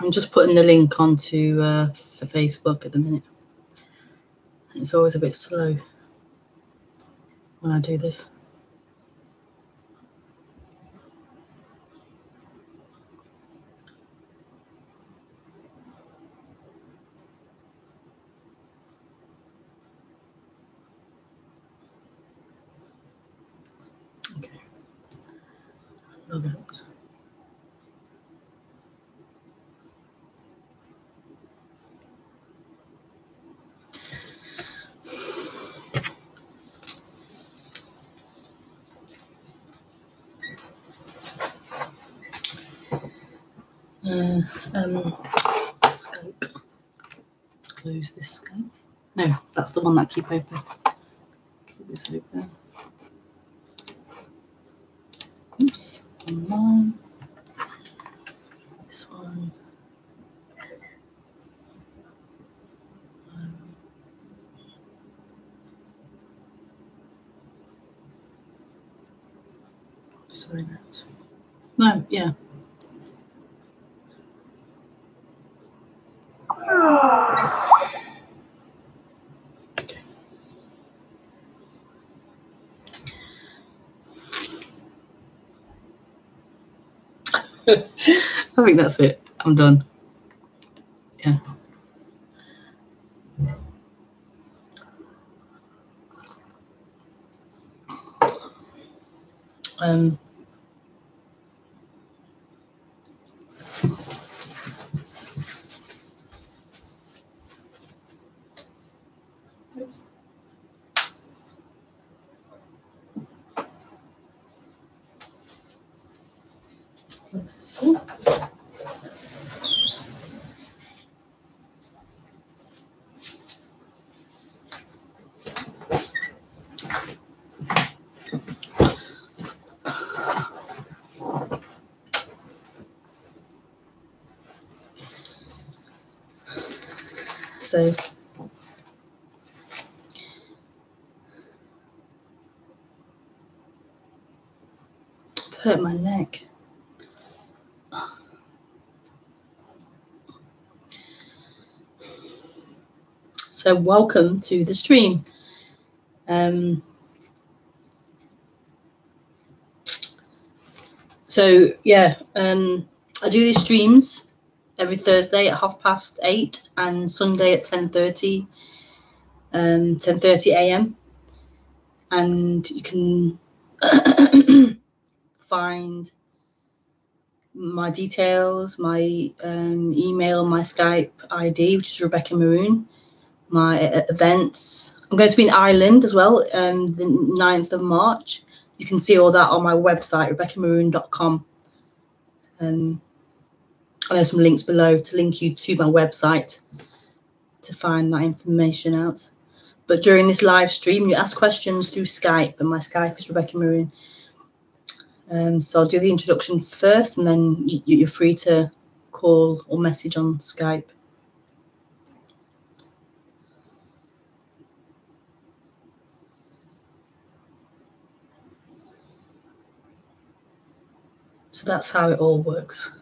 I'm just putting the link onto for Facebook at the minute. It's always a bit slow when I do this. Okay, log out. Skype. Close this Skype. No, that's the one that I keep open. Keep this open. Oops, online. This one. Sorry that. No, yeah. I think that's it. I'm done. Yeah. Oops. So hurt my neck. So welcome to the stream. I do these streams every Thursday at 8:30 and Sunday at 10:30 a.m. And you can find my details, my email, my Skype ID, which is Rebekah Maroon, my events. I'm going to be in Ireland as well, the 9th of March. You can see all that on my website, rebekahmaroon.com. And there's some links below to link you to my website to find that information out. But during this live stream, you ask questions through Skype, and my Skype is Rebekah Maroon. So I'll do the introduction first, and then you're free to call or message on Skype. So that's how it all works.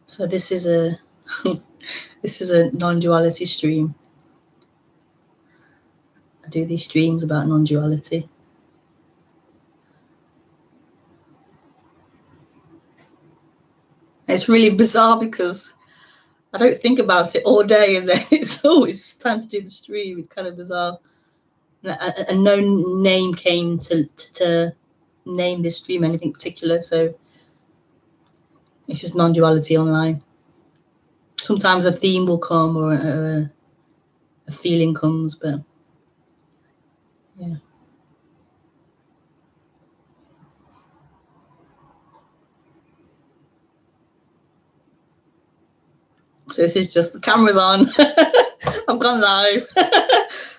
So this is a this is a non-duality stream. I do these streams about non-duality. It's really bizarre because I don't think about it all day, and then it's always time to do the stream. It's kind of bizarre. And no name came to name this stream anything particular, so it's just non-duality online. Sometimes a theme will come or a feeling comes, but yeah. So this is just the camera's on. I've gone live.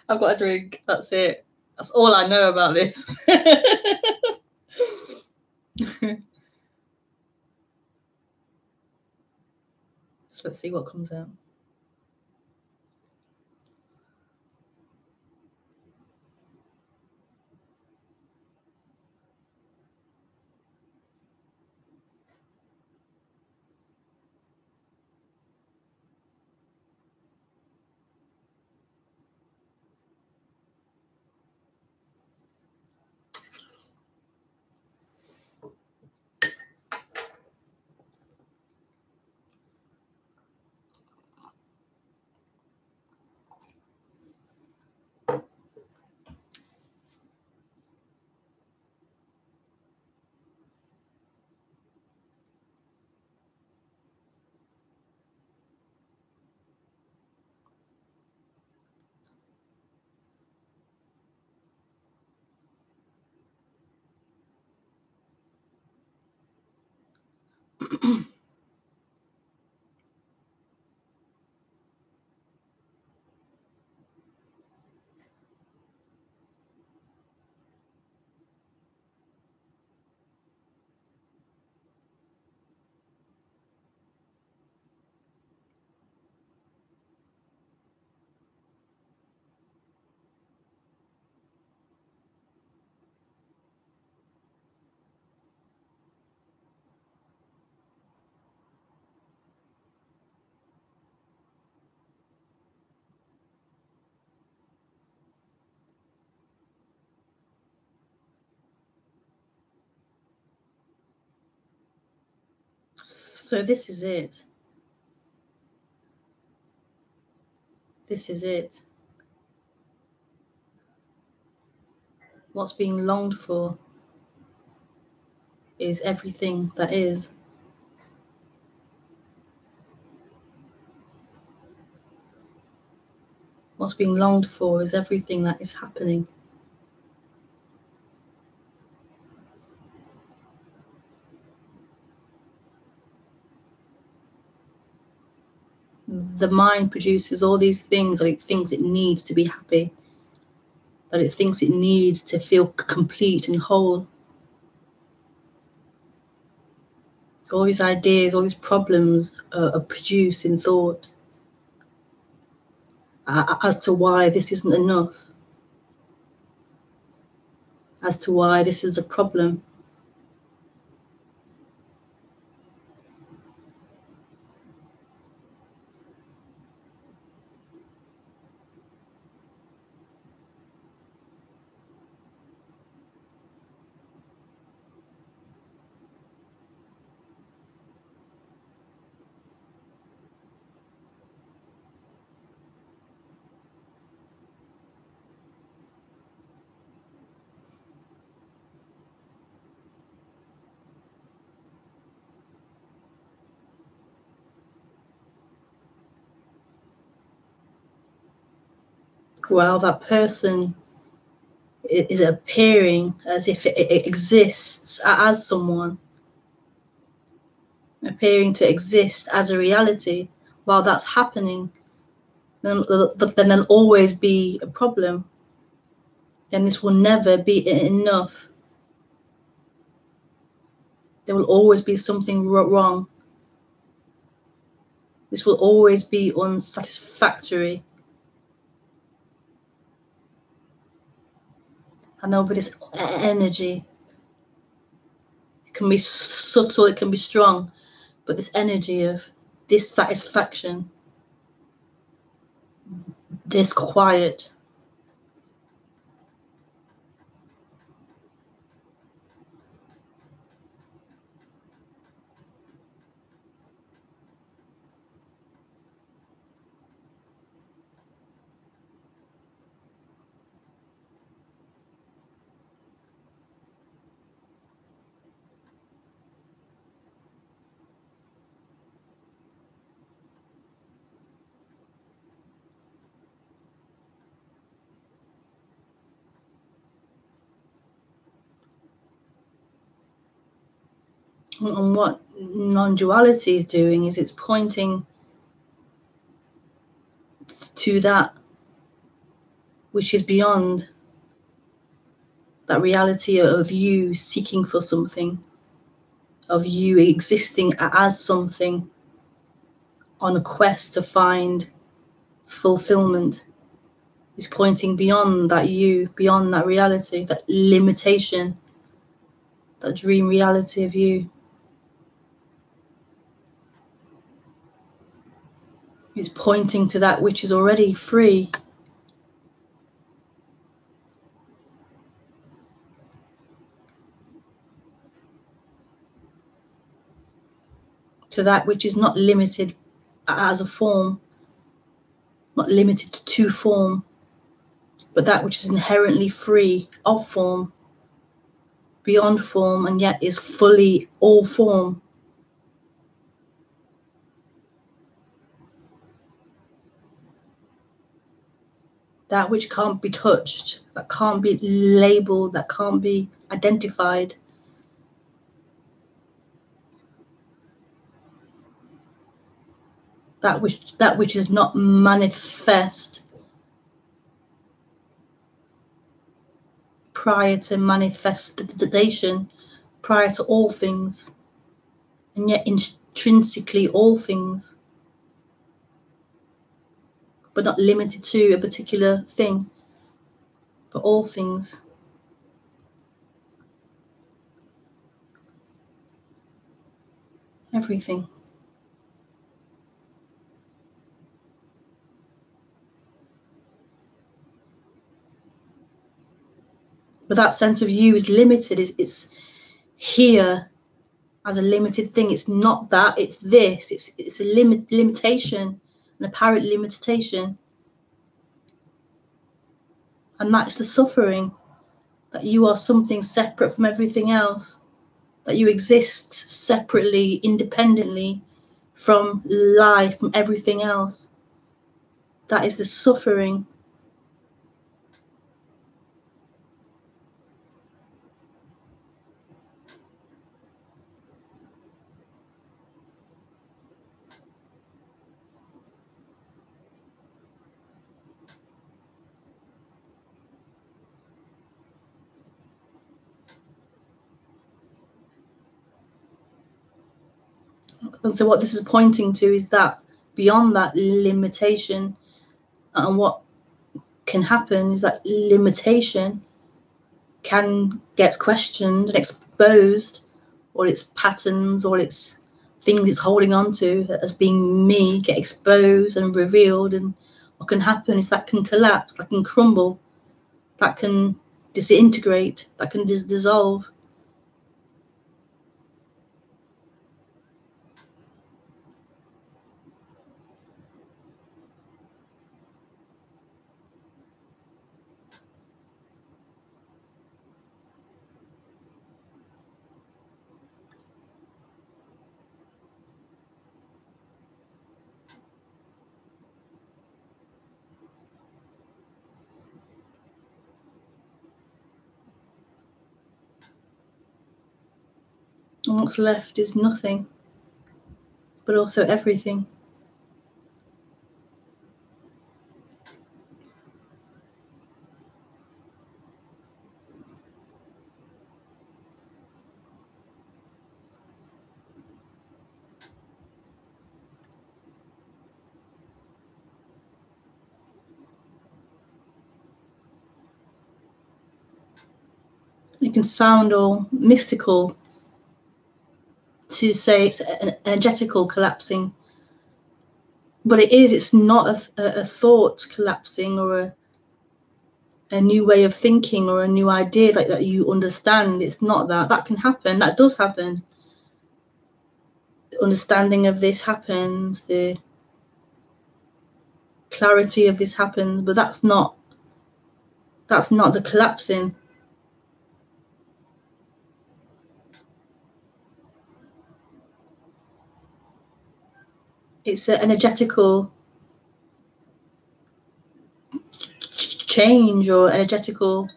I've got a drink. That's it. That's all I know about this. So let's see what comes out. So this is it. This is it. What's being longed for is everything that is. What's being longed for is everything that is happening. The mind produces all these things that it thinks it needs to be happy, that it thinks it needs to feel complete and whole. All these ideas, all these problems are produced in thought as to why this isn't enough, as to why this is a problem. while that person is appearing as if it exists as someone, appearing to exist as a reality, while that's happening, then there'll always be a problem. Then this will never be enough. There will always be something wrong. This will always be unsatisfactory. I know, but this energy, it can be subtle, it can be strong, but this energy of dissatisfaction, disquiet, and what non-duality is doing is it's pointing to that which is beyond that reality of you seeking for something, of you existing as something on a quest to find fulfillment. Is pointing beyond that you, beyond that reality, that limitation, that dream reality of you. It's pointing to that which is already free. To that which is not limited as a form, not limited to form, but that which is inherently free of form, beyond form, and yet is fully all form. That which can't be touched, that can't be labeled, that can't be identified. That which is not manifest prior to manifestation, prior to all things, and yet intrinsically all things, but not limited to a particular thing, but all things. Everything. But that sense of you is limited. It's here as a limited thing. It's not that. It's this. It's a limitation, an apparent limitation, and that's the suffering. That you are something separate from everything else. That you exist separately, independently from life, from everything else. That is the suffering. And so what this is pointing to is that beyond that limitation, and what can happen is that limitation gets questioned and exposed, or its patterns or its things it's holding on to as being me get exposed and revealed. And what can happen is that can collapse, that can crumble, that can disintegrate, that can dissolve. And what's left is nothing, but also everything. It can sound all mystical to say it's an energetical collapsing, but it's not a thought collapsing or a new way of thinking or a new idea like that you understand. It's not that. That can happen. That does happen. The understanding of this happens. The clarity of this happens, but that's not the collapsing. It's an energetical change or energetical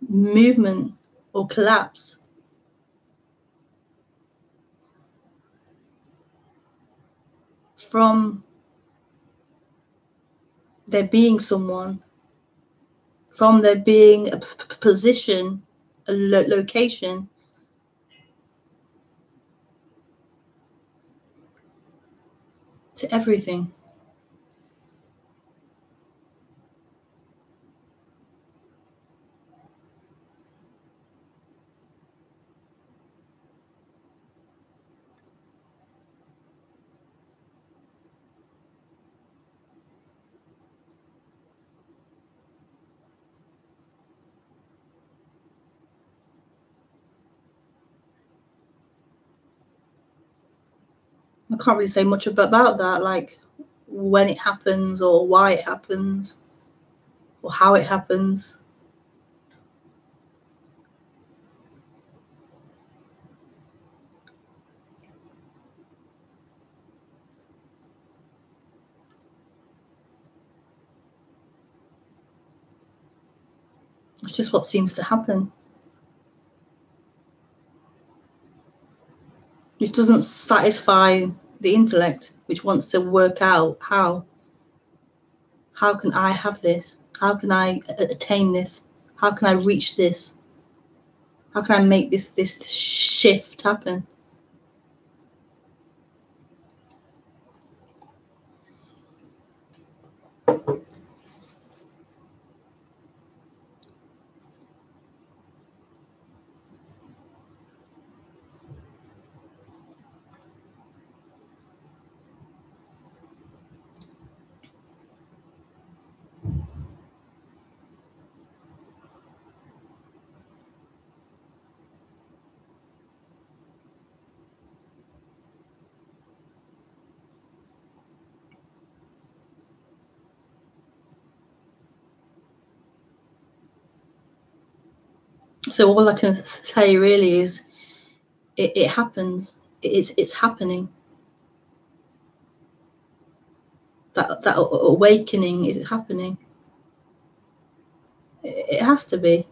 movement or collapse from there being someone, from there being a position, a location, to everything. I can't really say much about that, like when it happens or why it happens or how it happens. It's just what seems to happen. It doesn't satisfy the intellect, which wants to work out how can I have this? How can I attain this? How can I reach this? How can I make this shift happen? So all I can say really is it happens. It's happening. That awakening is happening. It has to be.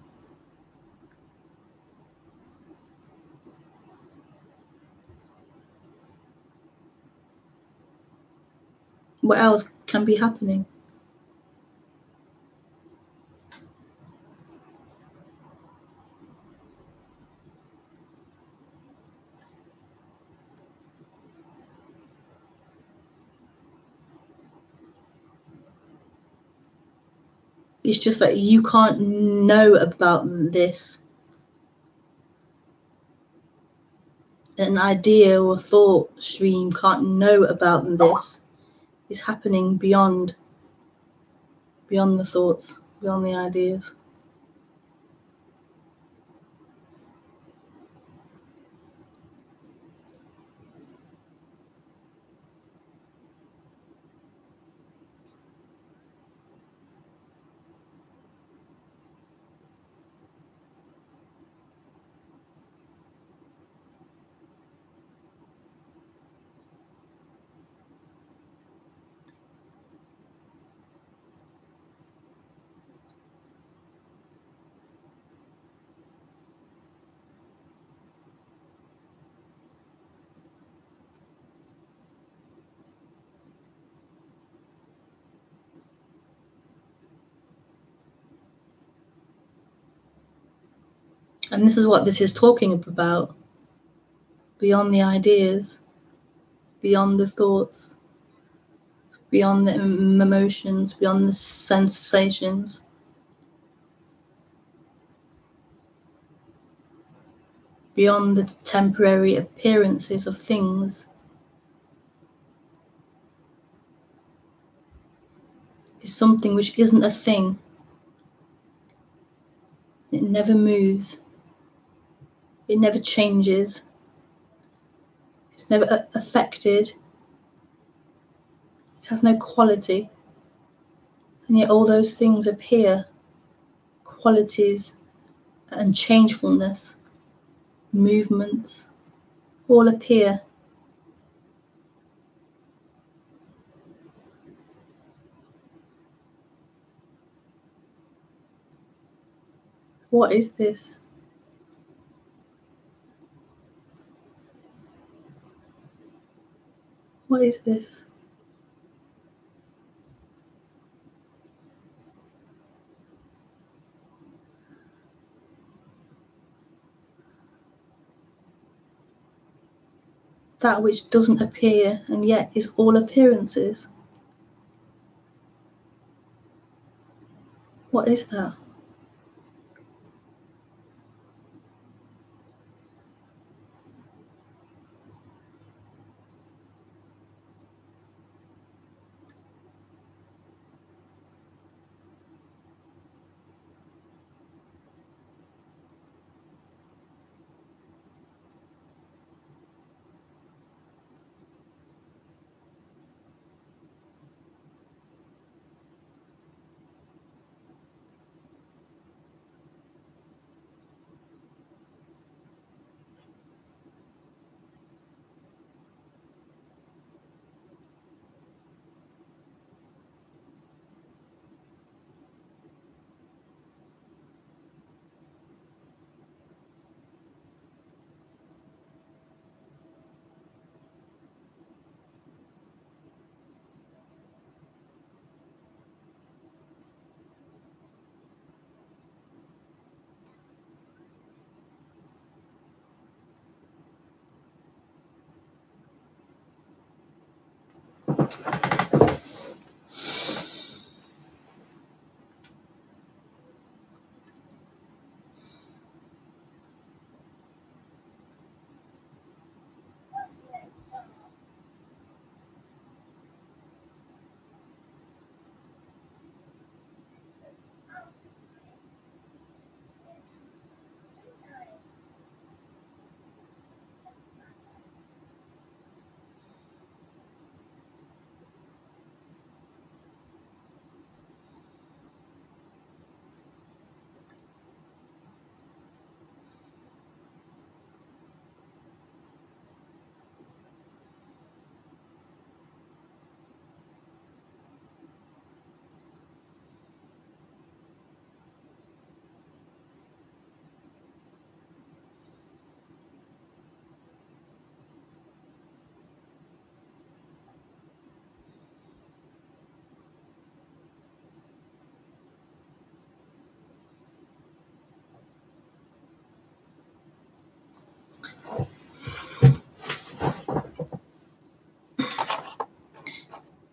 What else can be happening? It's just that you can't know about this. An idea or thought stream can't know about this. It's happening beyond the thoughts, beyond the ideas. And this is what this is talking about. Beyond the ideas, beyond the thoughts, beyond the emotions, beyond the sensations. Beyond the temporary appearances of things is something which isn't a thing. It never moves. It never changes. It's never affected. It has no quality. And yet all those things appear. Qualities and changefulness, movements, all appear. What is this? What is this? That which doesn't appear and yet is all appearances. What is that?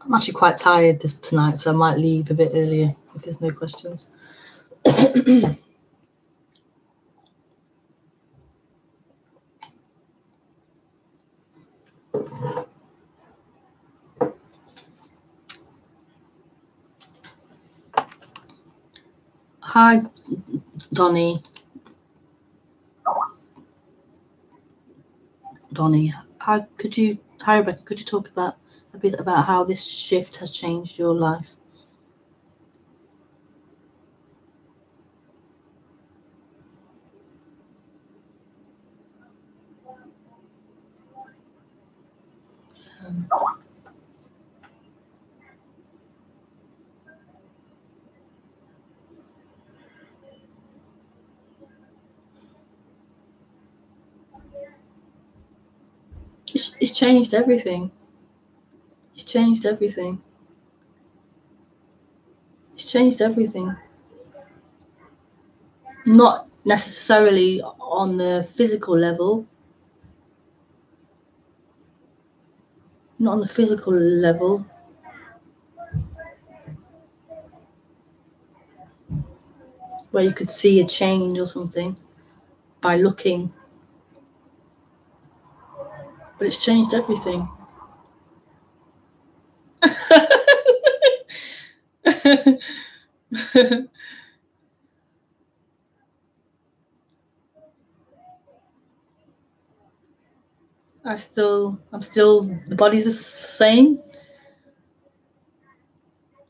I'm actually quite tired tonight, so I might leave a bit earlier if there's no questions. Hi, Donnie. Hi, Rebekah, could you talk about a bit about how this shift has changed your life? It's changed everything. It's changed everything. It's changed everything. Not necessarily on the physical level. Not on the physical level. Where you could see a change or something by looking. But it's changed everything. I'm still, the body's the same.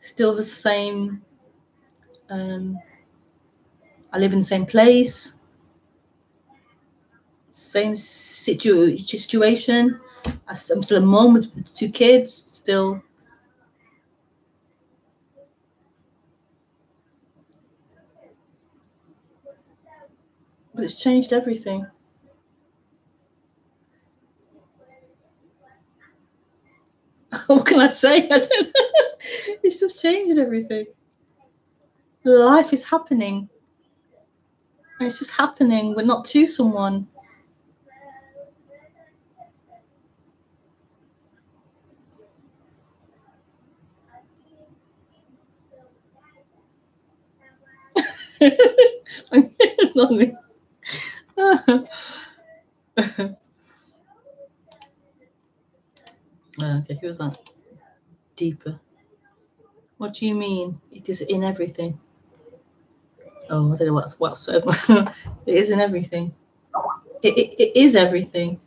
Still the same. I live in the same place. Same situation. I'm still a mom with 2 kids. Still. But it's changed everything. What can I say? I don't know. It's just changed everything. Life is happening. It's just happening, but not to someone. Not me. Okay, who's that? Deeper. What do you mean? It is in everything. Oh, I don't know what's said. It is in everything. It is everything.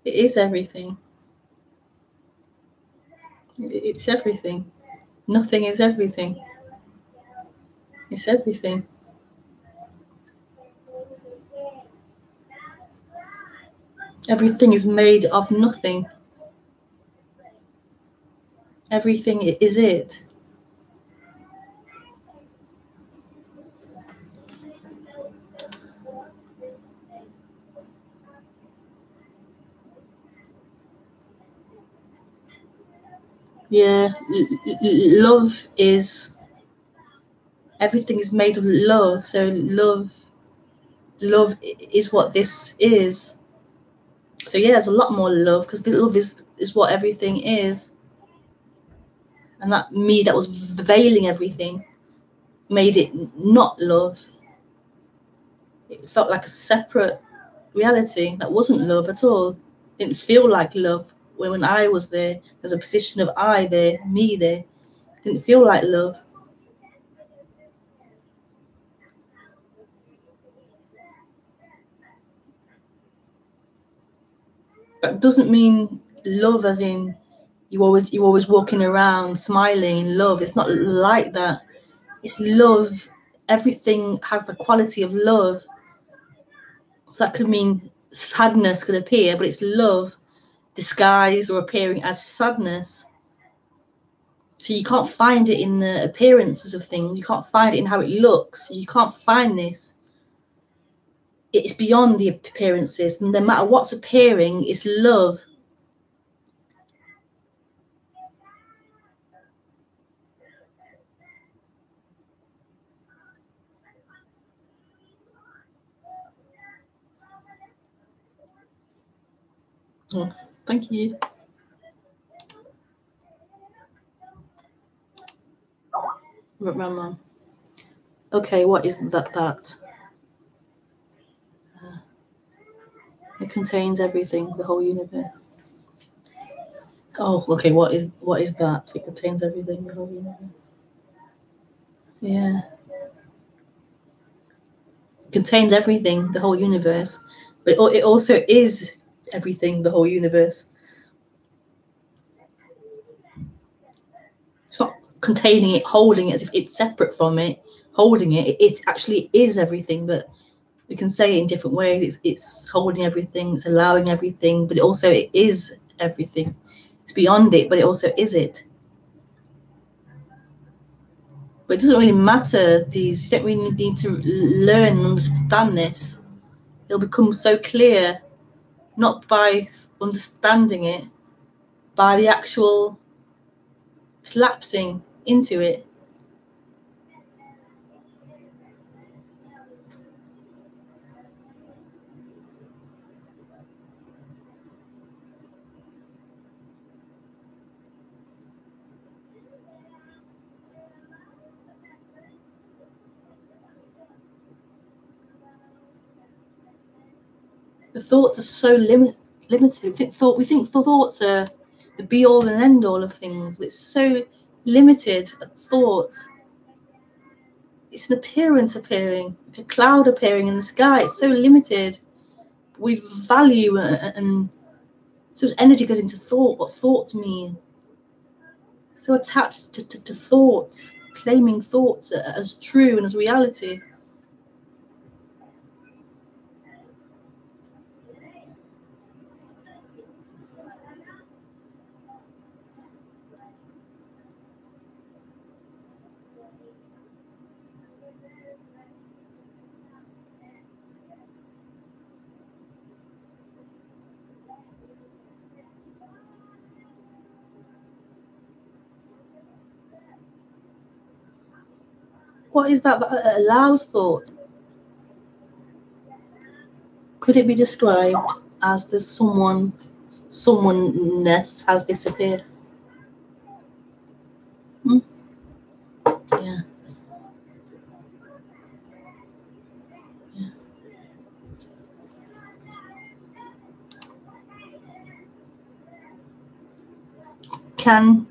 It is everything. It's everything. Nothing is everything. It's everything. Everything is made of nothing. Everything is it. Yeah, love is, everything is made of love. So love is what this is. So yeah, there's a lot more love, because love is what everything is. And that me that was veiling everything made it not love. It felt like a separate reality that wasn't love at all. It didn't feel like love. When I was there, there's a position of I there, me there. It didn't feel like love. That doesn't mean love as in you always walking around smiling. Love, it's not like that. It's love. Everything has the quality of love. So that could mean sadness could appear, but it's love disguised or appearing as sadness. So you can't find it in the appearances of things. You can't find it in how it looks. You can't find this. It's beyond the appearances. And no matter what's appearing, it's love. Oh, thank you. My mum. Okay, what is that? It contains everything, the whole universe. Oh, okay, what is that? It contains everything, the whole universe. Yeah. It contains everything, the whole universe. But it also is everything, the whole universe. It's not containing it, holding it as if it's separate from it, holding it. It actually is everything, but we can say it in different ways. It's holding everything, it's allowing everything, but it is everything. It's beyond it, but it also is it. But it doesn't really matter. You don't really need to learn and understand this. It'll become so clear, not by understanding it, by the actual collapsing into it. The thoughts are so limited. We think thoughts are the be all and end all of things. It's so limited. A thought. It's an appearance appearing, like a cloud appearing in the sky. It's so limited. We value and so much energy goes into thought. What thoughts mean? So attached to thoughts, claiming thoughts as true and as reality. What is that allows thought? Could it be described as the someoneness has disappeared? Yeah. Yeah. Can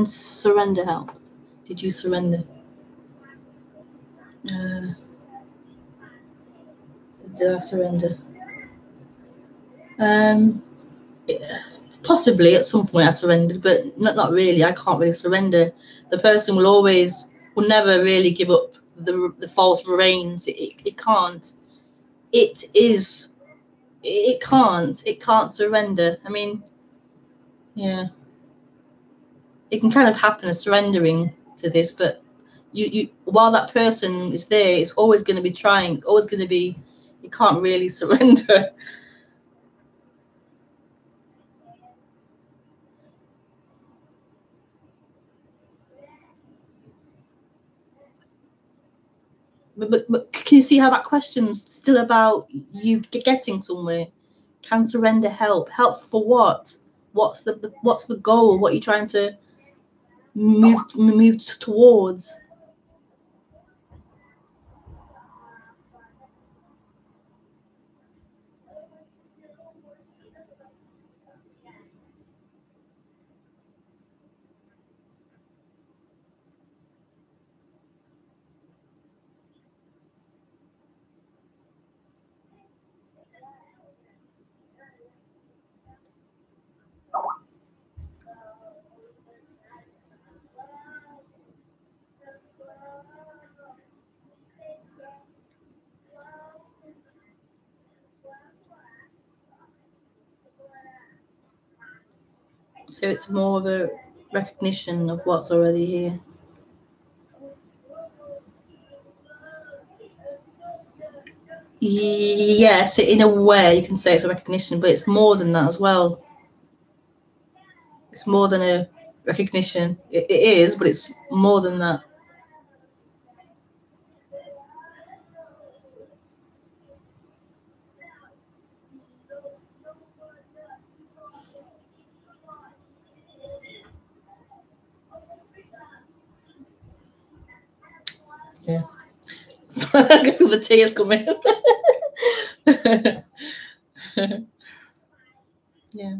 surrender help? Did you surrender? Did I surrender? Possibly at some point I surrendered, but not really. I can't really surrender. The person will never really give up the false reins. It can't. It can't surrender. I mean, yeah, it can kind of happen as surrendering to this, but you while that person is there, it's always going to be trying. It's always going to be. You can't really surrender. But can you see how that question's still about you getting somewhere? Can surrender help? Help for what? What's the goal? What are you trying to move towards? So it's more of a recognition of what's already here. Yes, in a way you can say it's a recognition, but it's more than that as well. It's more than a recognition. It is, but it's more than that. Yeah. I can feel the tears coming. Yeah.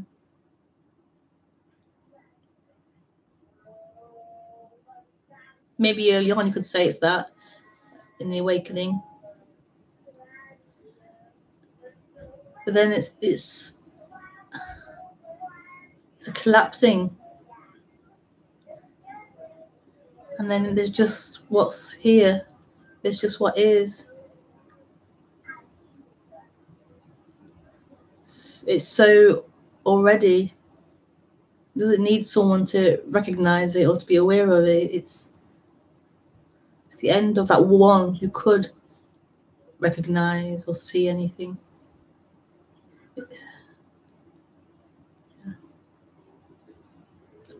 Maybe early on you could say it's that in the awakening, but then it's a collapsing, and then there's just what's here. There's just what is. It's so already. Doesn't need someone to recognize it or to be aware of it. It's the end of that one who could recognize or see anything.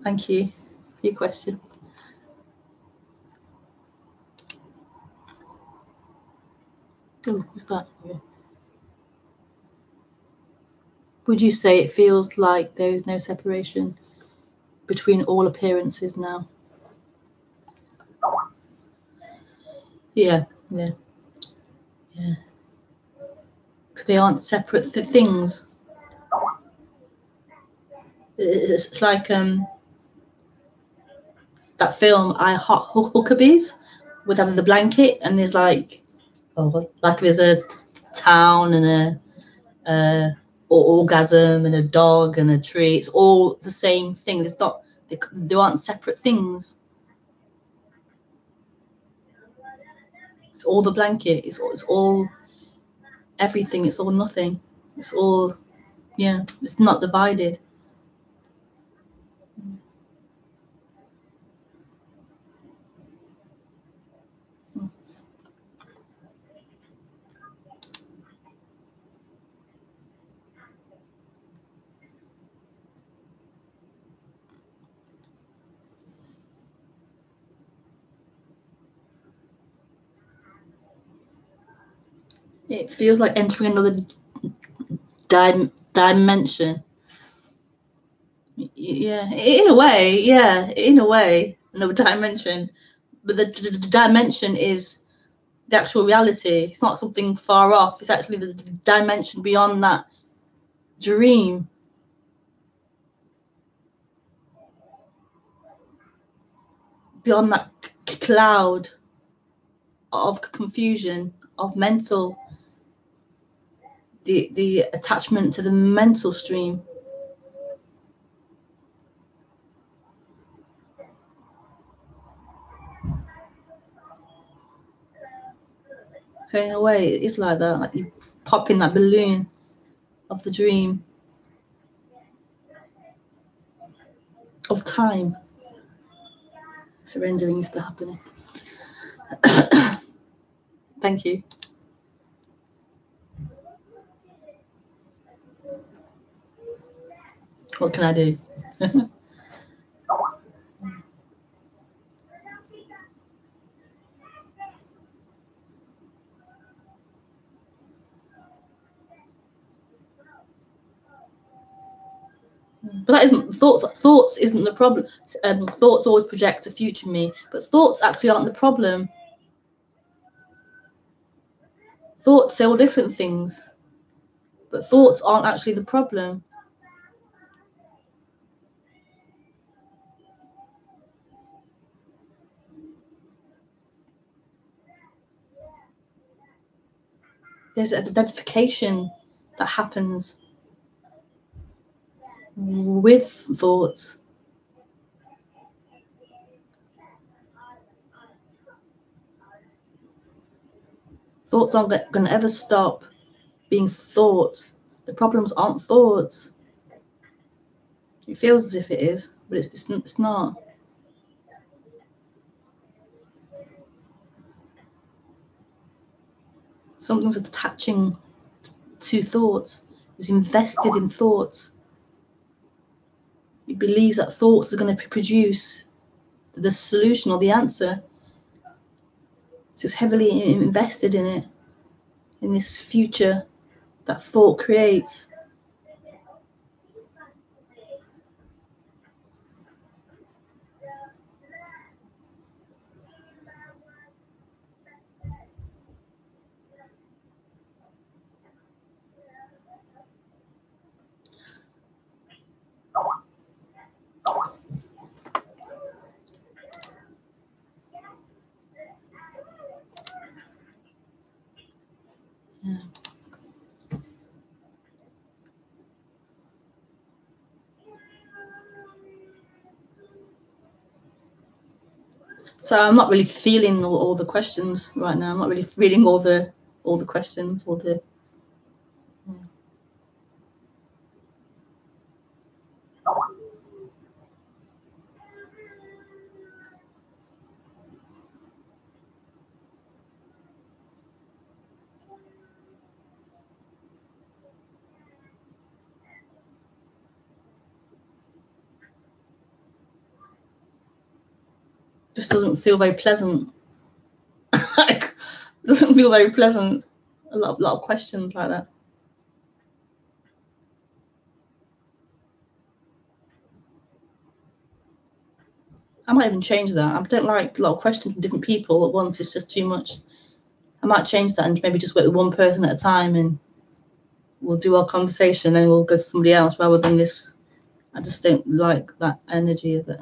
Thank you for your question. Oh, who's that? Yeah. Would you say it feels like there is no separation between all appearances now? Yeah, yeah, yeah. They aren't separate things. It's like that film I Hot Huckabees with having the blanket, and there's like there's a town and a orgasm and a dog and a tree. It's all the same thing. It's not, they aren't separate things. It's all the blanket. It's all everything. It's all nothing. It's all, yeah, it's not divided. It feels like entering another dimension. Yeah, in a way, another dimension. But the dimension is the actual reality. It's not something far off. It's actually the dimension beyond that dream. Beyond that cloud of confusion, of mental, the attachment to the mental stream. So in a way, it's like that, like you pop in that balloon of the dream, of time. Surrendering is the happening. Thank you. What can I do? But that isn't thoughts. Thoughts isn't the problem. Thoughts always project a future me, but thoughts actually aren't the problem. Thoughts say all different things, but thoughts aren't actually the problem. There's an identification that happens with thoughts. Thoughts aren't going to ever stop being thoughts. The problems aren't thoughts. It feels as if it is, but it's not. Something's attaching to thoughts. It's invested in thoughts. It believes that thoughts are going to produce the solution or the answer. So it's heavily invested in it, in this future that thought creates. Yeah. So I'm not really feeling all the questions right now. I'm not really feeling all the questions, all the. Yeah. Just doesn't feel very pleasant. Like, doesn't feel very pleasant. A lot of questions like that. I might even change that. I don't like a lot of questions from different people at once. It's just too much. I might change that and maybe just work with one person at a time and we'll do our conversation, then we'll go to somebody else rather than this. I just don't like that energy of it.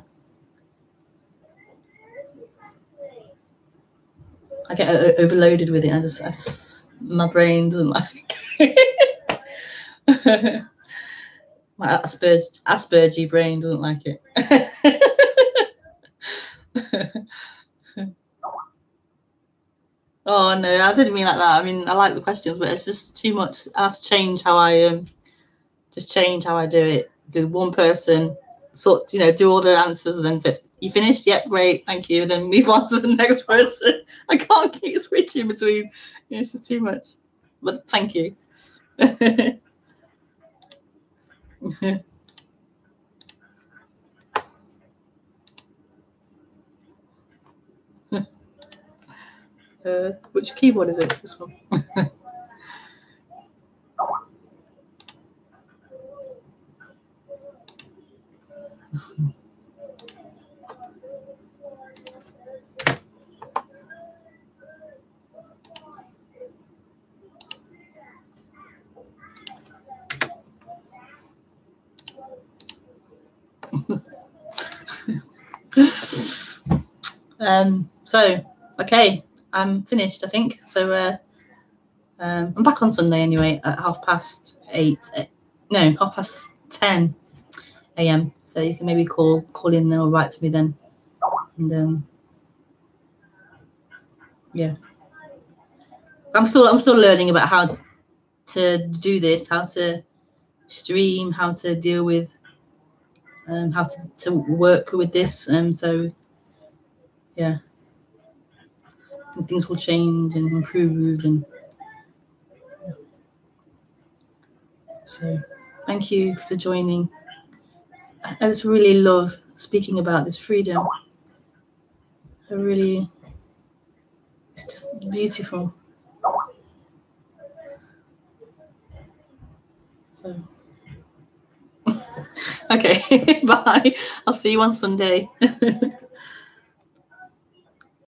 I get overloaded with it. I just, my brain doesn't like. My Aspergy brain doesn't like it. Oh no, I didn't mean like that. I mean, I like the questions, but it's just too much. I have to change how I change how I do it. Do one person, do all the answers, and then say, "You finished? Yep, great, thank you." And then move on to the next person. I can't keep switching between. It's just too much. But thank you. Which keyboard is it? It's this one. So okay, I'm finished, I think. So I'm back on Sunday anyway at 8:30. No, 10:30 a.m. So you can maybe call in or write to me then. And yeah, I'm still learning about how to do this, how to stream, how to deal with, how to work with this. So yeah, and things will change and improve, and so thank you for joining. I just really love speaking about this freedom. It's just beautiful. So okay, bye. I'll see you on Sunday.